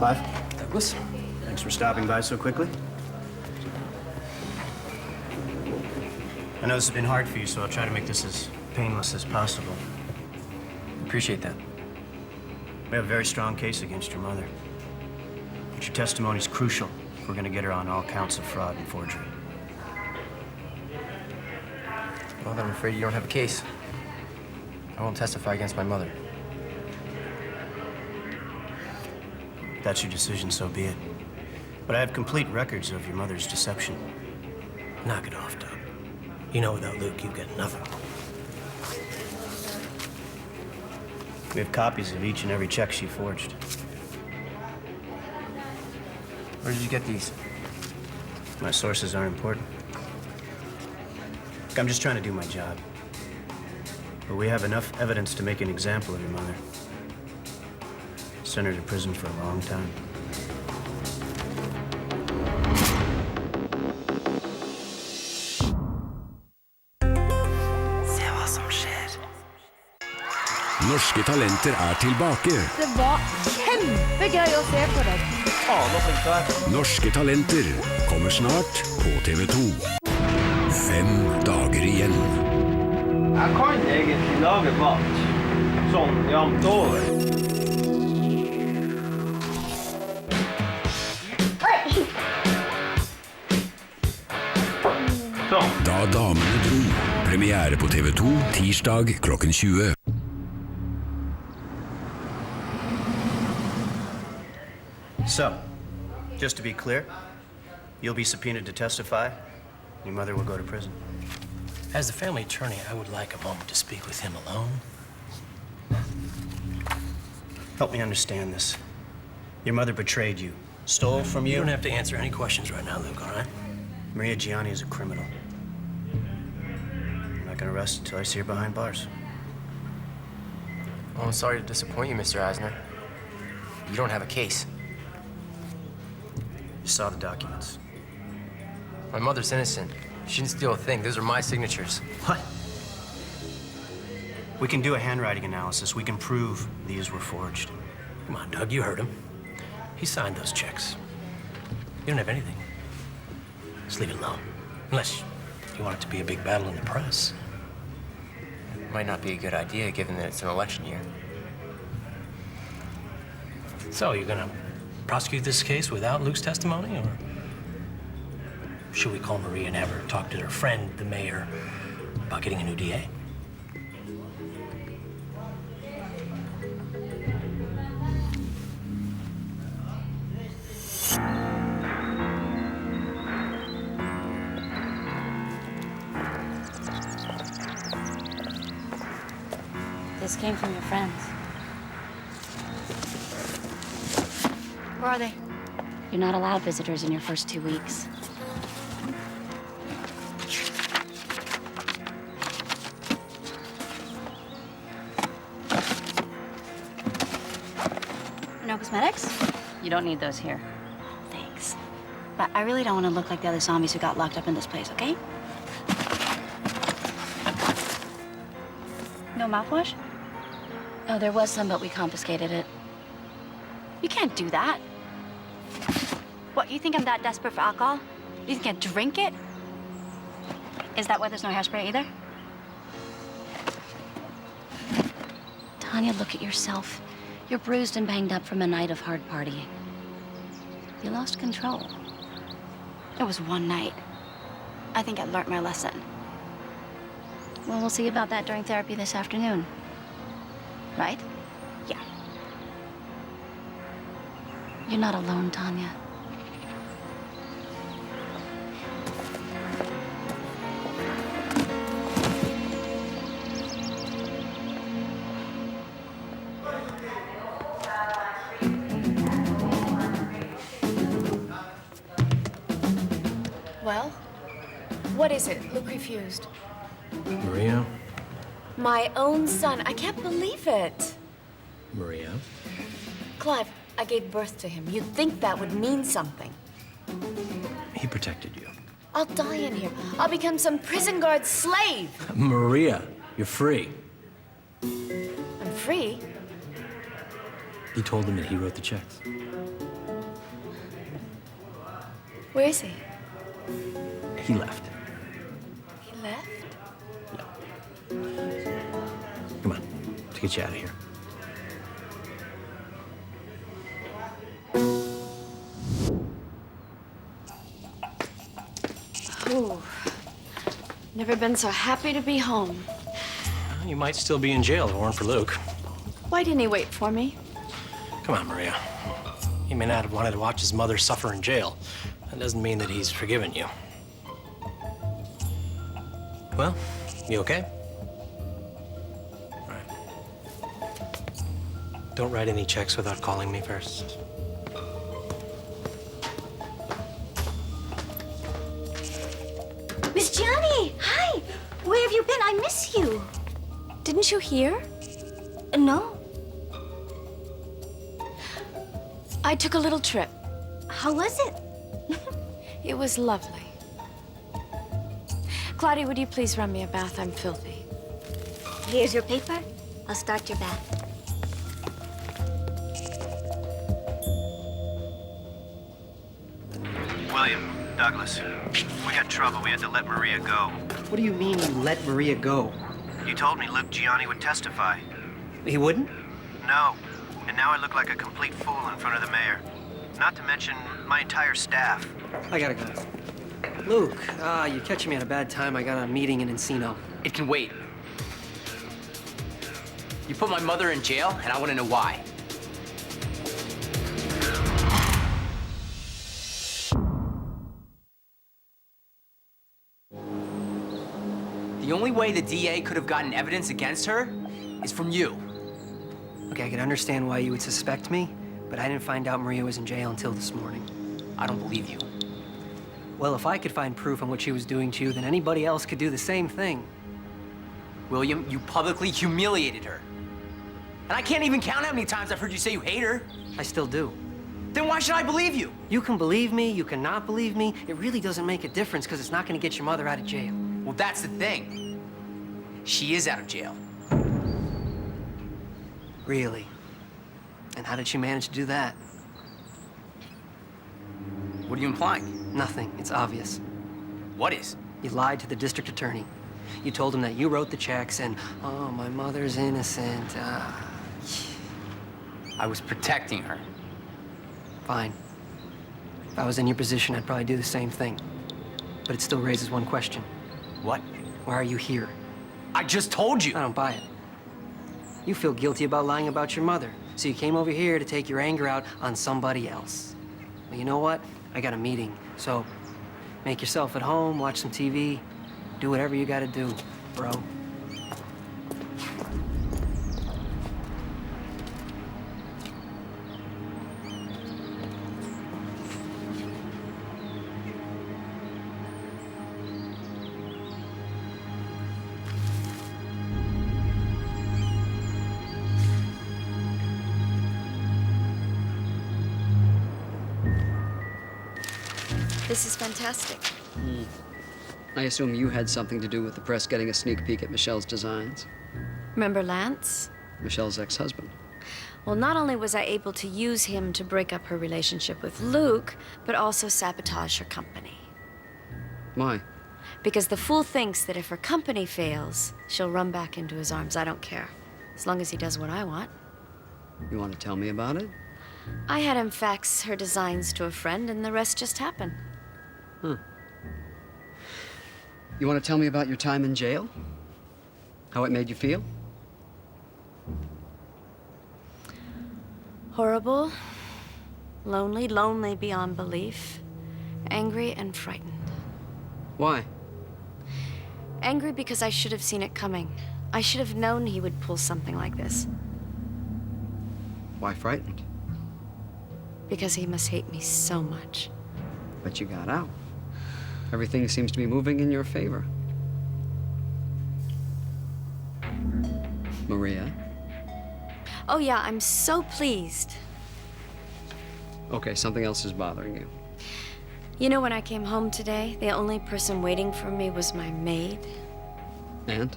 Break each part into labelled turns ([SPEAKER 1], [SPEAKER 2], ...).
[SPEAKER 1] Clive,
[SPEAKER 2] Douglas?
[SPEAKER 1] thanks for stopping by so quickly. I know this has been hard for you, so I'll try to make this as painless as possible.
[SPEAKER 2] Appreciate that.
[SPEAKER 1] We have a very strong case against your mother. But your testimony is crucial if we're going to get her on all counts of fraud and forgery.
[SPEAKER 2] Well, then I'm afraid you don't have a case. I won't testify against my mother.
[SPEAKER 1] If that's your decision, so be it. But I have complete records of your mother's deception.
[SPEAKER 3] Knock it off, Doug. You know without Luke, you get nothing.
[SPEAKER 1] We have copies of each and every check she forged.
[SPEAKER 2] Where did you get these?
[SPEAKER 1] My sources aren't important. Look, I'm just trying to do my job. But we have enough evidence to make an example of your mother. Send her to prison for a long time.
[SPEAKER 4] Norske talenter tilbake.
[SPEAKER 5] Det var kjempegøy å se på deg.
[SPEAKER 4] Norske talenter kommer snart på TV2. 5 dager igjen.
[SPEAKER 6] Jeg kan egentlig lage mat, sånn jevnt over. Sånn.
[SPEAKER 4] Da damene dro. Premiere på TV2 tirsdag klokken 20.
[SPEAKER 1] So, just to be clear, you'll be subpoenaed to testify. Your mother will go to prison.
[SPEAKER 3] As the family attorney, I would like a moment to speak with him alone.
[SPEAKER 1] Help me understand this. Your mother betrayed you, stole from you.
[SPEAKER 3] You don't have to answer any questions right now, Luke, all right?
[SPEAKER 1] Maria Gianni is a criminal. I'm not gonna rest until I see her behind bars.
[SPEAKER 2] Well, I'm sorry to disappoint you, Mr. Eisner. You don't have a case.
[SPEAKER 1] You saw the documents.
[SPEAKER 2] My mother's innocent. She didn't steal a thing. Those are my signatures.
[SPEAKER 1] What? We can do a handwriting analysis. We can prove these were forged.
[SPEAKER 3] Come on, Doug, you heard him. He signed those checks. You don't have anything. Just leave it alone. Unless you want it to be a big battle in the press.
[SPEAKER 2] Might not be a good idea, given that it's an election year.
[SPEAKER 3] So, you're gonna prosecute this case without Luke's testimony, or should we call Maria and have her talk to her friend, the mayor, about getting a new DA?
[SPEAKER 5] This came from your friends. Where are they? You're not allowed visitors in your first 2 weeks. No cosmetics? You don't need those here. Thanks. But I really don't want to look like the other zombies who got locked up in this place, okay? No mouthwash? Oh, there was some, but we confiscated it. You can't do that. What, you think I'm that desperate for alcohol? You think I drink it? Is that why there's no hairspray either? Tanya, look at yourself. You're bruised and banged up from a night of hard partying. You lost control. It was one night. I think I learned my lesson. Well, we'll see about that during therapy this afternoon. Right? Yeah. You're not alone, Tanya.
[SPEAKER 7] Well, what is it? Look confused.
[SPEAKER 3] Maria?
[SPEAKER 7] My own son. I can't believe it.
[SPEAKER 3] Maria?
[SPEAKER 7] Clive, I gave birth to him. You'd think that would mean something.
[SPEAKER 3] He protected you.
[SPEAKER 7] I'll die in here. I'll become some prison guard slave.
[SPEAKER 3] Maria, you're free.
[SPEAKER 7] I'm free.
[SPEAKER 3] You told him that he wrote the checks.
[SPEAKER 7] Where is he?
[SPEAKER 2] He left.
[SPEAKER 7] He left?
[SPEAKER 3] Come on, let's get you out of here.
[SPEAKER 7] Ooh. Never been so happy to be home.
[SPEAKER 3] Well, you might still be in jail if it weren't for Luke.
[SPEAKER 7] Why didn't he wait for me?
[SPEAKER 3] Come on, Maria. He may not have wanted to watch his mother suffer in jail. That doesn't mean that he's forgiven you. Well, you okay? All right. Don't write any checks without calling me first.
[SPEAKER 5] Miss Gianni! Hi! Where have you been? I miss you.
[SPEAKER 7] Didn't you hear?
[SPEAKER 5] No.
[SPEAKER 7] I took a little trip.
[SPEAKER 5] How was it?
[SPEAKER 7] It was lovely. Claudia, would you please run me a bath? I'm filthy.
[SPEAKER 5] Here's your paper. I'll start your bath.
[SPEAKER 1] William, Douglas, we got trouble. We had to let Maria go.
[SPEAKER 2] What do you mean you let Maria go?
[SPEAKER 1] You told me Luke Gianni would testify.
[SPEAKER 2] He wouldn't?
[SPEAKER 1] No. And now I look like a complete fool in front of the mayor. Not to mention my entire staff.
[SPEAKER 2] I gotta go. Luke, you're catching me at a bad time. I got a meeting in Encino.
[SPEAKER 8] It can wait. You put my mother in jail, and I want to know why. The only way the DA could have gotten evidence against her is from you.
[SPEAKER 2] Okay, I can understand why you would suspect me, but I didn't find out Maria was in jail until this morning.
[SPEAKER 8] I don't believe you.
[SPEAKER 2] Well, if I could find proof on what she was doing to you, then anybody else could do the same thing.
[SPEAKER 8] William, you publicly humiliated her. And I can't even count how many times I've heard you say you hate her.
[SPEAKER 2] I still do.
[SPEAKER 8] Then why should I believe you?
[SPEAKER 2] You can believe me, you cannot believe me. It really doesn't make a difference because it's not going to get your mother out of jail.
[SPEAKER 8] Well, that's the thing. She is out of jail.
[SPEAKER 2] Really? And how did she manage to do that?
[SPEAKER 8] What are you implying?
[SPEAKER 2] Nothing. It's obvious.
[SPEAKER 8] What is?
[SPEAKER 2] You lied to the district attorney. You told him that you wrote the checks and, oh, my mother's innocent.
[SPEAKER 8] I was protecting her.
[SPEAKER 2] Fine. If I was in your position, I'd probably do the same thing. But it still raises one question.
[SPEAKER 8] What?
[SPEAKER 2] Why are you here?
[SPEAKER 8] I just told you.
[SPEAKER 2] I don't buy it. You feel guilty about lying about your mother, so you came over here to take your anger out on somebody else. Well, you know what? I got a meeting, so make yourself at home, watch some TV, do whatever you gotta do, bro.
[SPEAKER 7] This is fantastic.
[SPEAKER 9] I assume you had something to do with the press getting a sneak peek at Michelle's designs.
[SPEAKER 7] Remember Lance?
[SPEAKER 9] Michelle's ex-husband.
[SPEAKER 7] Well, not only was I able to use him to break up her relationship with Luke, but also sabotage her company.
[SPEAKER 9] Why?
[SPEAKER 7] Because the fool thinks that if her company fails, she'll run back into his arms. I don't care. As long as he does what I want.
[SPEAKER 9] You want to tell me about it?
[SPEAKER 7] I had him fax her designs to a friend, and the rest just happened.
[SPEAKER 9] You want to tell me about your time in jail? How it made you feel?
[SPEAKER 7] Horrible, lonely beyond belief, angry and frightened.
[SPEAKER 9] Why?
[SPEAKER 7] Angry because I should have seen it coming. I should have known he would pull something like this.
[SPEAKER 9] Why frightened?
[SPEAKER 7] Because he must hate me so much.
[SPEAKER 9] But you got out. Everything seems to be moving in your favor. Maria?
[SPEAKER 7] Oh yeah, I'm so pleased.
[SPEAKER 9] Okay, something else is bothering you.
[SPEAKER 7] You know, when I came home today, the only person waiting for me was my maid.
[SPEAKER 9] And?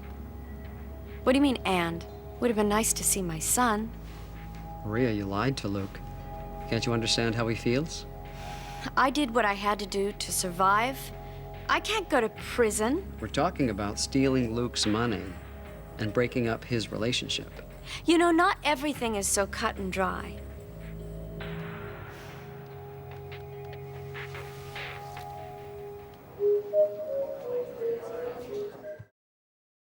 [SPEAKER 7] What do you mean, and? Would have been nice to see my son.
[SPEAKER 9] Maria, you lied to Luke. Can't you understand how he feels?
[SPEAKER 7] I did what I had to do to survive. I can't go to prison.
[SPEAKER 9] We're talking about stealing Luke's money and breaking up his relationship.
[SPEAKER 7] You know, not everything is so cut and dry.